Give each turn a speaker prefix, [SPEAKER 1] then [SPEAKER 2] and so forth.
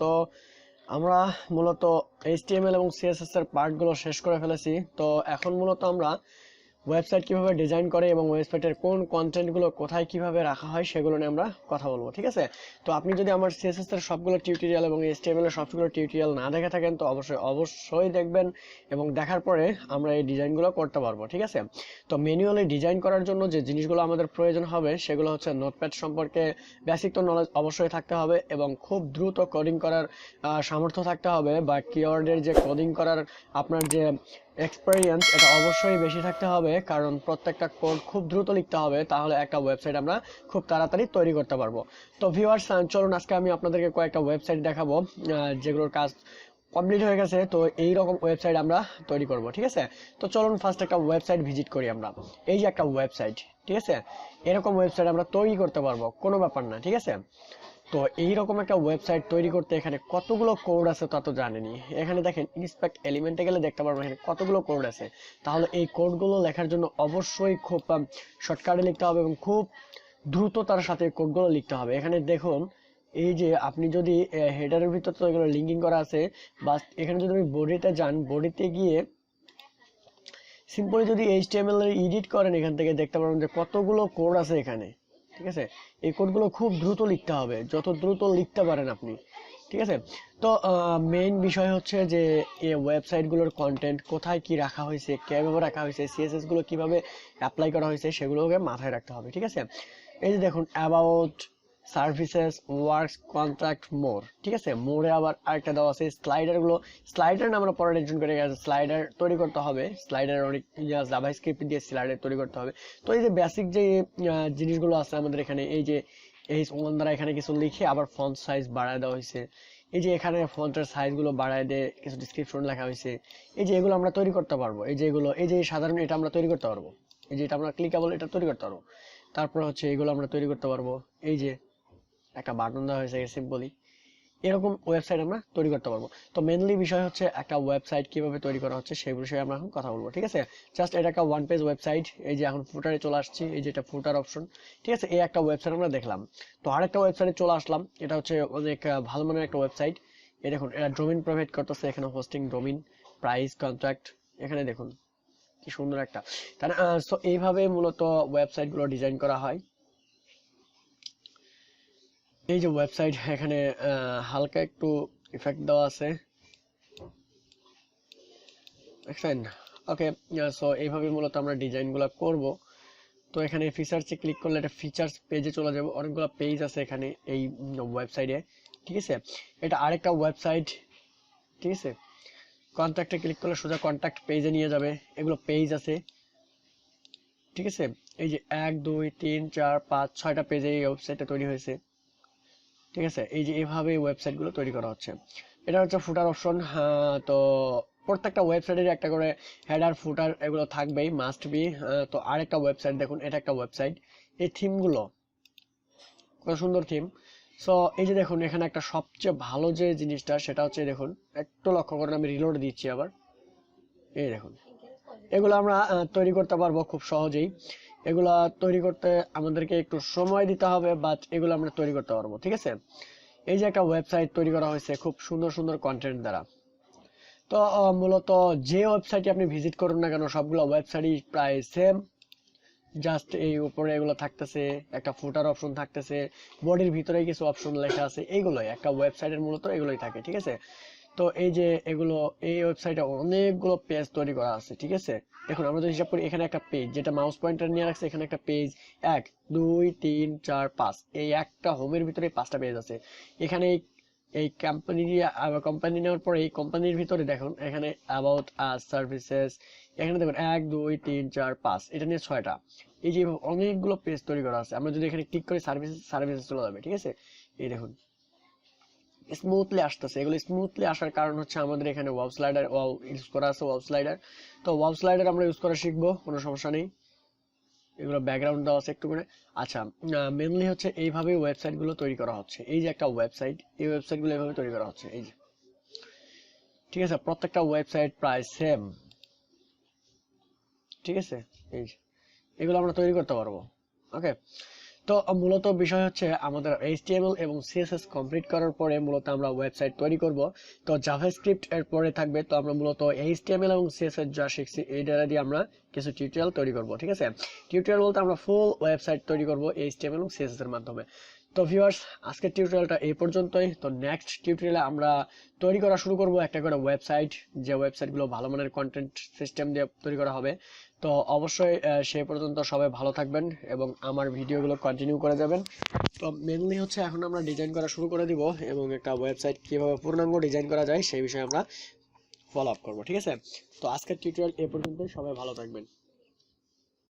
[SPEAKER 1] তো আমরা মূলত HTML এবং CSS এর পার্টগুলো শেষ করে ফেলেছি। তো এখন মূলত আমরা ওয়েবসাইট কিভাবে ডিজাইন করে এবং ওয়েবসাইটের কোন কন্টেন্টগুলো কোথায় কিভাবে রাখা হয় সেগুলো নিয়ে আমরা কথা বলবো, ঠিক আছে? তো আপনি যদি আমার CSS এর সবগুলো টিউটোরিয়াল এবং HTML এর সবগুলো টিউটোরিয়াল না দেখে থাকেন তো অবশ্যই দেখবেন, এবং দেখার পরে আমরা এই ডিজাইনগুলো করতে পারবো, ঠিক আছে? তো ম্যানুয়ালি ডিজাইন করার জন্য যে জিনিসগুলো আমাদের প্রয়োজন হবে সেগুলো হচ্ছে নোটপ্যাড সম্পর্কে বেসিক তো নলেজ অবশ্যই থাকতে হবে, এবং খুব দ্রুত কোডিং করার সামর্থ্য থাকতে হবে, বা কিওয়ার্ডের যে কোডিং করার আপনার যে এক্সপেরিয়েন্স এটা অবশ্যই বেশি থাকতে হবে, কারণ প্রত্যেকটা কোড খুব দ্রুত লিখতে হবে, তাহলে একটা ওয়েবসাইট আমরা খুব তাড়াতাড়ি তৈরি করতে পারবো। তো ভিউয়ার্স, চলুন আজকে আমি আপনাদেরকে কয়েকটা ওয়েবসাইট দেখাবো যেগুলোর কাজ কমপ্লিট হয়ে গেছে। তো এই রকম ওয়েবসাইট আমরা তৈরি করব, ঠিক আছে? তো চলুন ফার্স্ট একটা ওয়েবসাইট ভিজিট করি আমরা। এই যে একটা ওয়েবসাইট, ঠিক আছে? এরকম ওয়েবসাইট আমরা তৈরি করতে পারবো, কোনো ব্যাপার না, ঠিক আছে? তো এইরকম একটা ওয়েবসাইট তৈরি করতে এখানে কতগুলো কোড আছে তা তো জানেনি। এখানে দেখেন ইন্সপেক্ট এলিমেন্টে গেলে দেখতে পারবো এখানে কতগুলো কোড আছে। তাহলে এই কোডগুলো লেখার জন্য অবশ্যই খুব শর্টকাটে লিখতে হবে এবং খুব দ্রুততার সাথে কোডগুলো লিখতে হবে। এখানে দেখুন, এই যে আপনি যদি হেডারের ভিতর তো এগুলো লিঙ্কিং করা আছে, বা এখানে যদি আপনি বডিতে যান, বডিতে গিয়ে সিম্পলি যদি HTML এর এডিট করেন, এখান থেকে দেখতে পারবেন যে কতগুলো কোড আছে এখানে, ঠিক আছে? এই কোডগুলো খুব দ্রুত লিখতে হবে, যত দ্রুত লিখতে পারেন আপনি, ঠিক আছে? তো মেইন বিষয় হচ্ছে যে এই ওয়েবসাইটগুলোর কন্টেন্ট কোথায় কি রাখা হয়েছে, কিভাবে রাখা হয়েছে, CSS গুলো কিভাবে অ্যাপ্লাই করা হয়েছে সেগুলোকে মাথায় রাখতে হবে, ঠিক আছে? এই যে দেখুন, অ্যাবাউট, সার্ভিসেস, ওয়ার্কস, কন্ট্রাক্ট, মোর, ঠিক আছে? মোরে আবার আরেকটা দেওয়া আছে স্লাইডার গুলো। স্লাইডার আমরা পরে টেনশন করে গেছে, স্লাইডার তৈরি করতে হবে, স্লাইডার অনেক জাভাস্ক্রিপ্ট দিয়ে স্লাইডার তৈরি করতে হবে। তো এই যে বেসিক যে জিনিসগুলো আছে আমাদের এখানে, এই যে H1 দ্বারা এখানে কিছু লিখে আবার ফন্ট সাইজ বাড়ায় দেওয়া হয়েছে। এই যে এখানে ফন্টের সাইজ গুলো বাড়ায় দিয়ে কিছু ডিসক্রিপশন লেখা হয়েছে। এই যে এগুলো আমরা তৈরি করতে পারবো, এই যে এগুলো, এই যে সাধারণ এটা আমরা তৈরি করতে পারবো, এই যে এটা আমরা ক্লিকেবল এটা তৈরি করতে পারবো। তারপর হচ্ছে এগুলো আমরা তৈরি করতে পারবো। এই যে একটা বাটন দেওয়া হয়েছে সিম্পলি, এরকম ওয়েবসাইট আমরা তৈরি করতে পারবো। তো মেইনলি বিষয় হচ্ছে একটা ওয়েবসাইট কিভাবে তৈরি করা হচ্ছে সেই বিষয়ে আমরা এখন কথা বলবো, ঠিক আছে? জাস্ট এটা একটা ওয়ান পেজ ওয়েবসাইট। এই যে এখন ফুটারে চলে আসছি, এই যে এটা ফুটার অপশন, ঠিক আছে? এই একটা ওয়েবসাইট আমরা দেখলাম। তো আরেকটা ওয়েবসাইটে চলে আসলাম, এটা হচ্ছে অনেক ভালো মানের একটা ওয়েবসাইট। এই দেখুন, এটা ডোমেইন প্রোভাইড করতেছে, এখানে হোস্টিং, ডোমেইন, প্রাইস, কন্ট্রাক্ট, এখানে দেখুন কি সুন্দর একটা, তাই না? সো এইভাবে মূলত ওয়েবসাইট গুলো ডিজাইন করা হয়। এই যে ওয়েবসাইট, এখানে হালকা একটু ইফেক্ট দেওয়া আছে, দেখছেন? ওকে, সো এইভাবে মূলত আমরা ডিজাইনগুলো করব। তো এখানে ফিচার্সে ক্লিক করলে একটা ফিচার্স পেজে চলে যাব, অনেকগুলো পেজ আছে এখানে এই ওয়েবসাইটে, ঠিক আছে? এটা আরেকটা ওয়েবসাইট, ঠিক আছে? কন্ট্যাক্টে ক্লিক করলে সোজা কন্ট্যাক্ট পেজে নিয়ে যাবে, এগুলো পেজ আছে, ঠিক আছে? এই যে 1 2 3 4 5 6টা পেজে এই ওয়েবসাইটটা তৈরি হয়েছে, ঠিক আছে? এই যে এভাবে ওয়েবসাইট গুলো তৈরি করা হচ্ছে। এটা হচ্ছে ফুটার অপশন। তো প্রত্যেকটা ওয়েবসাইটের একটা করে হেডার, ফুটার এগুলো থাকবেই, মাস্ট বি। তো আরেকটা ওয়েবসাইট দেখুন, এটা একটা ওয়েবসাইট। এই থিমগুলো কত সুন্দর থিম। সো এই যে দেখুন, এখানে একটা সবচেয়ে ভালো যে জিনিসটা সেটা হচ্ছে, দেখুন একটু লক্ষ্য করেন, আমি রিলোড দিচ্ছি আবার, এই দেখুন এগুলো আমরা তৈরি করতে পারবো খুব সহজেই। এগুলা তৈরি করতে আমাদেরকে একটু সময় দিতে হবে, বাট এগুলো আমরা তৈরি করতে পারবো, ঠিক আছে? এই যে একটা ওয়েবসাইট তৈরি করা হয়েছে খুব সুন্দর সুন্দর কন্টেন্ট দ্বারা। তো মূলত যে ওয়েবসাইটে আপনি ভিজিট করুন না কেন, সবগুলো ওয়েবসাইটই প্রায় সেম। জাস্ট এই উপরে এগুলো থাকতেছে, একটা ফুটার অপশন থাকতেছে, বডির ভিতরে কিছু অপশন লেখা আছে, এইগুলোই একটা ওয়েবসাইটের মূলত এগুলোই থাকে, ঠিক আছে? তো এই যে এগুলো, এই ওয়েবসাইটে অনেকগুলো পেজ তৈরি করা আছে, ঠিক আছে? দেখুন আমরা যদি হিসাব করি, এখানে একটা পেজ যেটা মাউস পয়েন্টার নিয়ে রাখছে, এখানে একটা পেজ 1 2 3 4 5, এই একটা হোমের ভিতরে 5টা পেজ আছে। এখানে এই কোম্পানি নেওয়ার পরে এই কোম্পানির ভিতরে দেখুন, এখানে অ্যাবাউট আস, সার্ভিসেস, এখানে দেখুন 1 2 3 4 5, এটা নিয়ে 6টা। এই যে অনেকগুলো পেজ তৈরি করা আছে। আমরা যদি এখানে ক্লিক করি, সার্ভিসেস চলে যাবে, ঠিক আছে? এই দেখুন স্মুথলি আসতেছে। এগুলো স্মুথলি আসার কারণ হচ্ছে আমাদের এখানে ওয়াও স্লাইডার ইউজ করা আছে, ওয়াও স্লাইডার। তো ওয়াও স্লাইডার আমরা ইউজ করা শিখবো, কোনো সমস্যা নেই। এগুলো ব্যাকগ্রাউন্ড দেওয়া আছে একটু করে। আচ্ছা, মেনলি হচ্ছে এইভাবে ওয়েবসাইট গুলো তৈরি করা হচ্ছে। এই যে একটা ওয়েবসাইট, এই ওয়েবসাইট গুলো এইভাবে তৈরি করা হচ্ছে, এই যে, ঠিক আছে? প্রত্যেকটা ওয়েবসাইট প্রায় সেম, ঠিক আছে? এই যে এগুলো আমরা তৈরি করতে পারবো, ওকে? তো মূলত বিষয় হচ্ছে আমাদের HTML এবং CSS কমপ্লিট করার পরে মূলত আমরা ওয়েবসাইট তৈরি করব। তো জাভাস্ক্রিপ্ট এর পরে থাকবে। তো আমরা মূলত HTML এবং CSS যা শিখছি এই দ্বারা দিয়ে আমরা কিছু টিউটোরিয়াল তৈরি করব, ঠিক আছে। টিউটোরিয়াল বলতে আমরা ফুল ওয়েবসাইট তৈরি করব HTML এবং CSS এর মাধ্যমে। তো ভিউয়ার্স, আজকের টিউটোরিয়ালটা এই পর্যন্তই। তো নেক্সট টিউটোরিয়ালে আমরা তৈরি করা শুরু করব একটা করে ওয়েবসাইট, যে ওয়েবসাইটগুলো ভালো মানের কন্টেন্ট সিস্টেম দিয়ে তৈরি করা হবে। তো অবশ্যই সেই পর্যন্ত সবাই ভালো থাকবেন এবং আমার ভিডিওগুলো কন্টিনিউ করে যাবেন। তো মেনলি হচ্ছে এখন আমরা ডিজাইন করা শুরু করে দিব এবং একটা ওয়েবসাইট কিভাবে পূর্ণাঙ্গ ডিজাইন করা যায় সেই বিষয়ে আমরা ফলো আপ করবো, ঠিক আছে। তো আজকের টিউটোরিয়াল এ পর্যন্তই, সবাই ভালো থাকবেন।